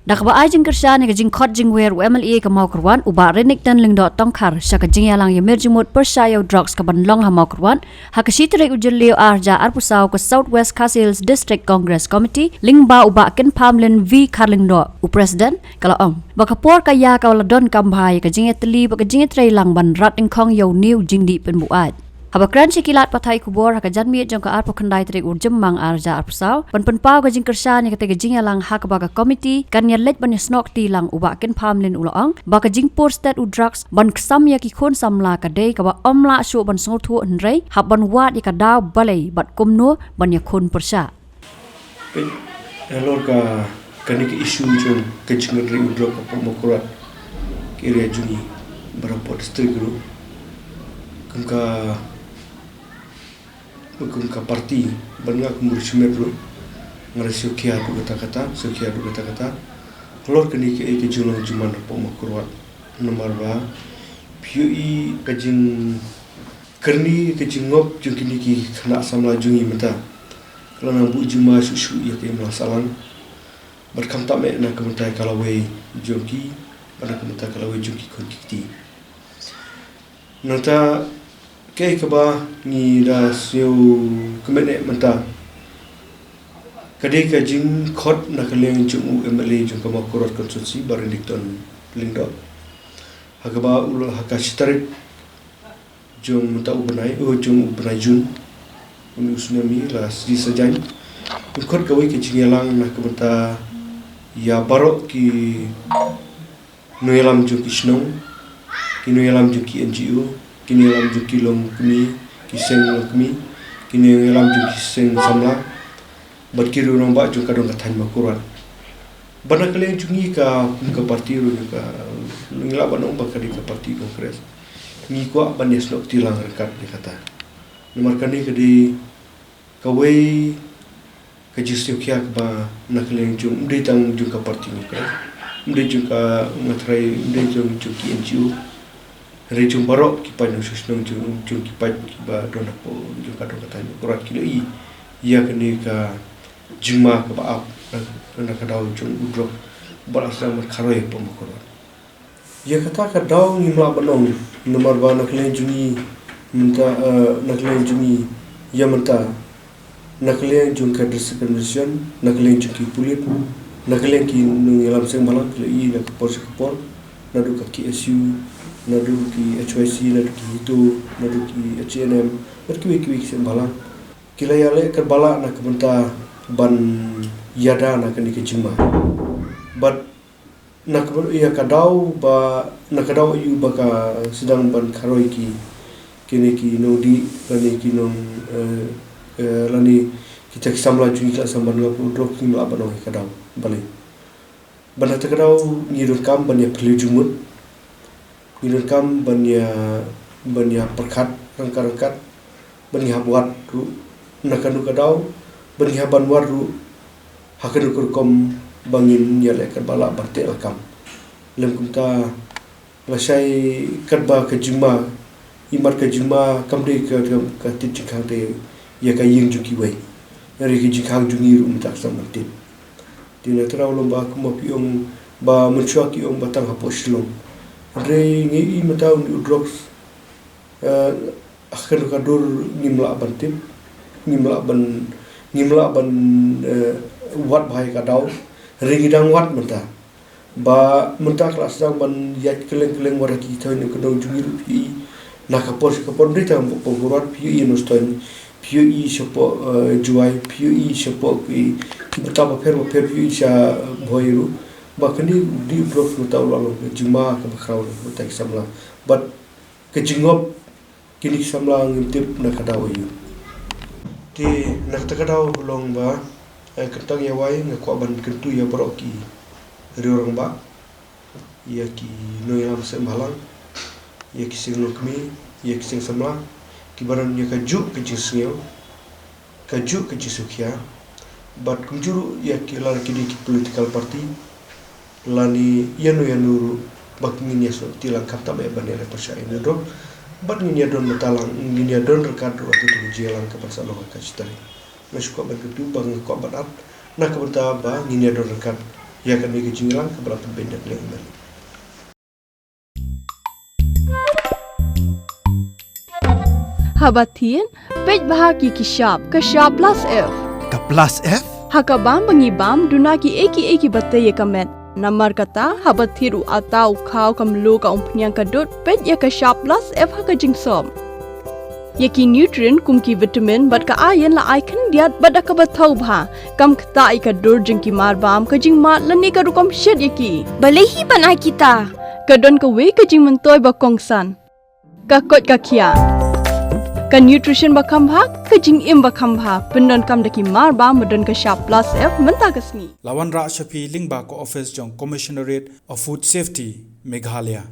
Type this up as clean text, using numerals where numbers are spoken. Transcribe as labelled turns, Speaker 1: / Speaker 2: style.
Speaker 1: Dak ba ajing kersa ni kajing khot jing wer MLA ka mau kerwan uba renik dan ling dot tongkar sya kajing yalang yamir jimut persaya drugs ka banlong ha mau kerwan ha kasitre ujil leo arja arpusau ka Southwest Castles District Congress Committee ling ba uba ken pamlin V Karling do u president kala ong bakapor kaya ka ladon kambhai kajing etli ba kajing etrei lang ban rat ing khong yo new jing di pen buat Habakran sikilat patai kubor hakajan miet jong ka arpo khandai trik urjem mang arja arpsau pan pau ka jing kersa ni kate jing yalang hak baga committee kan ya let ban snok ti lang uba ken pamlin uloang ba ka jing por stat u drugs ban ksam ya ki khon samla ka dei ka ba omla shu ban song thu nrei hab ban wat ya ka daw balai bat kumno ban ya khon persa
Speaker 2: Elor ka kani ke isu jong ke jing ri u drug ka mokorat ke area jungi berapa distrik ru ka parti banyak kumursimer ru ngarasio kia du kata lor kani ke julong juman po mokorat nomor 2 PUI kajing kerni kajing ngop jung kini ki khana samla jungi mata kalau nambu juma susu ya ke masalan berkam tak me na kementai kalawai jongki pada kementai kalawai jongki kontikti nata ke kaba ni da sio kemene menta kadai kajing khot na kaleng jung MLA jung kama korot konstitusi barindikton lingdo hakaba ul hakashtarik jung menta ubenai jung ubenai jun unu tsunami la sri sajai khot kawai ke jingelang na kementa ya barok ki noelam jung kisnong ki noelam jung ki NGO kini alam juki long kami kiseng long kami kini alam juki kiseng samla berkiru orang bak juga dong katan makuran bana kalian jungi ka parti ru ka ngila banong bakari ka parti kongres ni ko bandes nok tilang rekat ni kata nomor kani kedi kawai ka jisio kya ba naklen jung de tang jung ka parti kongres de juga matrai de jung juki NGO Rejung barok kipai nang susnong jung kipai kiba dona po jung kadong katanya kurat kilo ia kini ka juma ka baap na kadau jung udrok barasa mat kharoy pamakorat ia kata ka daw ngimla banong nomor 2 naklen jungi minta naklen jungi ia minta naklen jung ka discrimination naklen jung ki pulit naklen ki nung yalam seng malang kilo na kapor nadu ka KSU nadu ki HYC nadu ki itu nadu ki HNM berkiwi-kiwi sembalang kila yale kerbala na kementa ban yada na kani kejima but na iya kadau ba na kadau yu baka sedang ban karoi ki kini ki nodi lani ki non lani kita samla jungi ka samban ngapu drok ki mla banong kadau balik bana kadau ngirun kam ban ya pelujumut Kam banya perkat rangkat banya buat ru nakanu kadau banya banwar ru hakanu kurkom bangin yale kerbala barte lakam lem kumta lasai kerba kejuma imar kejuma kamde ka tijikang te ya kaying juki wai dari kejikang jungi ru mutak samantin dina terau lomba kumapiong ba mencuaki ong batang haposlong Re ngi matau ni drugs akhir kadur ngimla bantim ngimla ban wat bahai kadau ringidang wat menta ba menta kelas dang ban yat keleng waraki thain ni kadau jungir pi nakapor brita pogorat pi nostan pi sopo juai pi sopo ki betapa per pi sha boiru bakani di drop nutau lalu juma ke bakrau utai samla but kejingop kini samla ngintip nak kadau yu ti nak kadau long ba kentang ya wai ngakwa ban kentu ya baroki ri orang ba ya ki no ya sembalang ya ki sing lokmi ya ki sing samla ki baran ya kaju kejisnyo kaju kejisukia but kunjuru ya ki la ki di political party lani yanu bakingin ya so tilang kapta ba banere percaya ini do bat ngin ya don matalang ngin ya don rekat waktu tu jelang ke pasal ka citari masuk ba gitu bang ko badat na ka ba ngin ya don rekat Ya kan mereka jinglang ke belakang benda keleng MLA.
Speaker 3: Habatin, pej bahagi ki sharp plus F.
Speaker 4: Ka plus F?
Speaker 3: Hakabam bangibam dunaki eki batay kamet. Namar kata habathiru atau kau kamlu ka umpnyang kadut pej ya ka sharp plus F haka jingsom. Yaki nutrient kumki vitamin bat ka iron la ikan diat bat ka bathau bha kam kta i ka dur jingki mar bam ka jing mat lani ka rukom shed yaki.
Speaker 5: Balehi banai kita.
Speaker 3: Kadon ka we ka jing mentoy ba kongsan. Ka kot ka kia. Ka nutrition bakam bha ka jing im bakam bha pendon kam daki mar ba madon ka sharp plus F menta kasni.
Speaker 4: Lawan Ra Shafi Lingba ko office jong Commissionerate of Food Safety Meghalaya.